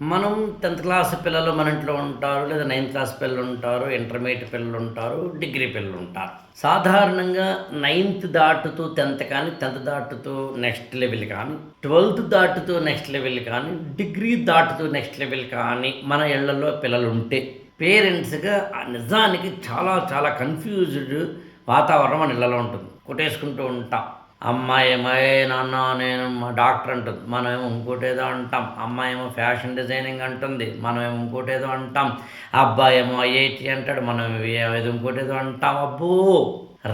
మనం 10థ్ క్లాస్ పిల్లలు మన ఇంట్లో ఉంటారు. లేదా 9థ్ క్లాస్ పిల్లలుంటారు. ఇంటర్మీడియేట్ పిల్లలుంటారు. డిగ్రీ పిల్లలుంటారు. సాధారణంగా 9థ్ దాటుతూ 10థ్ కానీ, 10థ్ దాటుతూ నెక్స్ట్ లెవెల్ కానీ, 12థ్ దాటుతూ నెక్స్ట్ లెవెల్ కానీ, డిగ్రీ దాటుతూ నెక్స్ట్ లెవెల్ కానీ మన ఇళ్లలో పిల్లలుంటే పేరెంట్స్‌గా నిజానికి చాలా చాలా కన్‌ఫ్యూజ్డ్ వాతావరణం మన ఇళ్లలో ఉంటుంది. కొట్టేసుకుంటూ ఉంటాం. అమ్మాయేమో నాన్న నేను మా డాక్టర్ అంటుంది, మనమేమో ఇంకోటేదో అంటాం. అమ్మాయేమో ఫ్యాషన్ డిజైనింగ్ అంటుంది, మనమేమో ఇంకోటేదో అంటాం. అబ్బాయేమో ఐఐటీ అంటాడు, మనం ఏదో ఇంకోటేదో అంటాం. అబ్బో,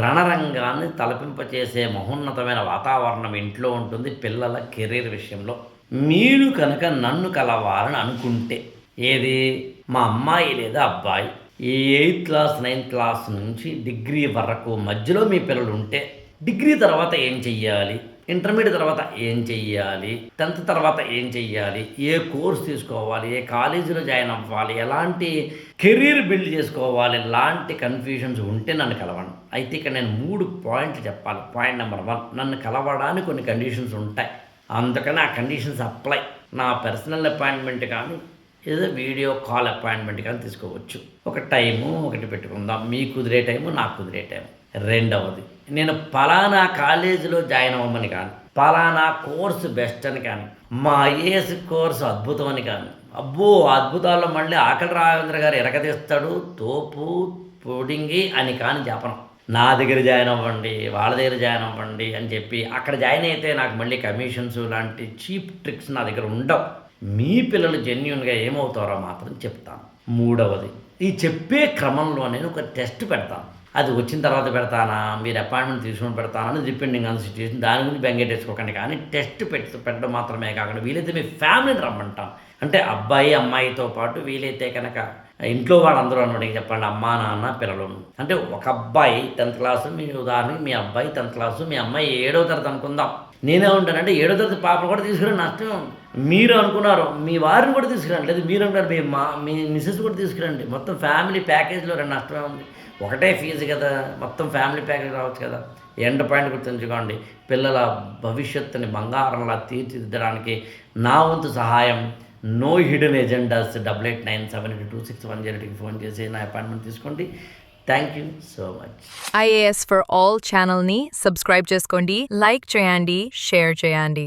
రణరంగాన్ని తలపింపచేసే మహోన్నతమైన వాతావరణం ఇంట్లో ఉంటుంది పిల్లల కెరీర్ విషయంలో. మీరు కనుక నన్ను కలవాలని అనుకుంటే, ఏది మా అమ్మాయి లేదా అబ్బాయి ఈ 8థ్ క్లాస్ 9థ్ క్లాస్ నుంచి డిగ్రీ వరకు మధ్యలో మీ పిల్లలు ఉంటే, డిగ్రీ తర్వాత ఏం చెయ్యాలి, ఇంటర్మీడియట్ తర్వాత ఏం చెయ్యాలి, 10థ్ తర్వాత ఏం చెయ్యాలి, ఏ కోర్స్ తీసుకోవాలి, ఏ కాలేజీలో జాయిన్ అవ్వాలి, ఎలాంటి కెరీర్ బిల్డ్ చేసుకోవాలి, ఇలాంటి కన్ఫ్యూషన్స్ ఉంటే నన్ను కలవండి. అయితే ఇక్కడ నేను 3 పాయింట్లు చెప్పాలి. పాయింట్ నెంబర్ 1, నన్ను కలవడానికి కొన్ని కండిషన్స్ ఉంటాయి. అందుకని ఆ కండిషన్స్ అప్లై. నా పర్సనల్ అపాయింట్మెంట్ కానీ, ఏదో వీడియో కాల్ అపాయింట్మెంట్ కానీ తీసుకోవచ్చు. ఒక టైము ఒకటి పెట్టుకుందాం, మీ కుదిరే టైము నాకు కుదిరే టైం. రెండవది, నేను పలానా కాలేజీలో జాయిన్ అవ్వమని కానీ, పలానా కోర్సు బెస్ట్ అని కానీ, మా ఐఏఎస్ కోర్సు అద్భుతం అని కానీ, అబ్బో అద్భుతాల్లో మళ్ళీ ఆకలి రాజేంద్ర గారు ఎరగదీస్తాడు తోపు పొడింగి అని కానీ చెప్పను. నా దగ్గర జాయిన్ అవ్వండి, వాళ్ళ దగ్గర జాయిన్ అవ్వండి అని చెప్పి అక్కడ జాయిన్ అయితే నాకు మళ్ళీ కమిషన్స్ లాంటి చీప్ ట్రిక్స్ నా దగ్గర ఉండవు. మీ పిల్లలు జెన్యున్గా ఏమవుతారో మాత్రం చెప్తాను. మూడవది, ఈ చెప్పే క్రమంలో నేను ఒక టెస్ట్ పెడతాను. అది వచ్చిన తర్వాత పెడతానా, మీరు అపాయింట్మెంట్ తీసుకుని పెడతానా అని డిపెండింగ్ ఆన్ సిచ్యువేషన్. దాని గురించి బెంగెట్టేసుకోకండి. కానీ టెస్ట్ పెట్టడం మాత్రమే కాకుండా వీలైతే మీ ఫ్యామిలీని రమ్మంటాం. అంటే అబ్బాయి అమ్మాయితో పాటు వీలైతే కనుక ఇంట్లో వాళ్ళందరూ అనమాట. చెప్పండి, అమ్మా నాన్న పిల్లలు. అంటే ఒక అబ్బాయి 10థ్ క్లాసు, మీ ఉదాహరణకి మీ అబ్బాయి 10థ్ క్లాసు, మీ అమ్మాయి 7వ తరగతి అనుకుందాం. నేనే ఉంటానంటే 7వ తరగతి పాపను కూడా తీసుకురండి, నష్టం. మీరు అనుకున్నారు మీ వారిని కూడా తీసుకురండి, లేదు మీరు అనుకున్నారు మీ మిస్సెస్ కూడా తీసుకురండి. మొత్తం ఫ్యామిలీ ప్యాకేజ్లో రండి, నష్టమే ఉంది. ఒకటే ఫీజు కదా, మొత్తం ఫ్యామిలీ ప్యాకేజ్ రావచ్చు కదా. ఎండ్ పాయింట్ గుర్తుంచుకోండి, పిల్లల భవిష్యత్తుని బంగారంలా తీర్చిదిద్దడానికి నా వంతు సహాయం. No hidden agendas. 8897826108కి ఫోన్ చేసి నా అపాయింట్మెంట్ తీసుకోండి. Thank you so much. IAS for all ఛానల్ని సబ్స్క్రైబ్ చేసుకోండి, లైక్ చేయండి, షేర్ చేయండి.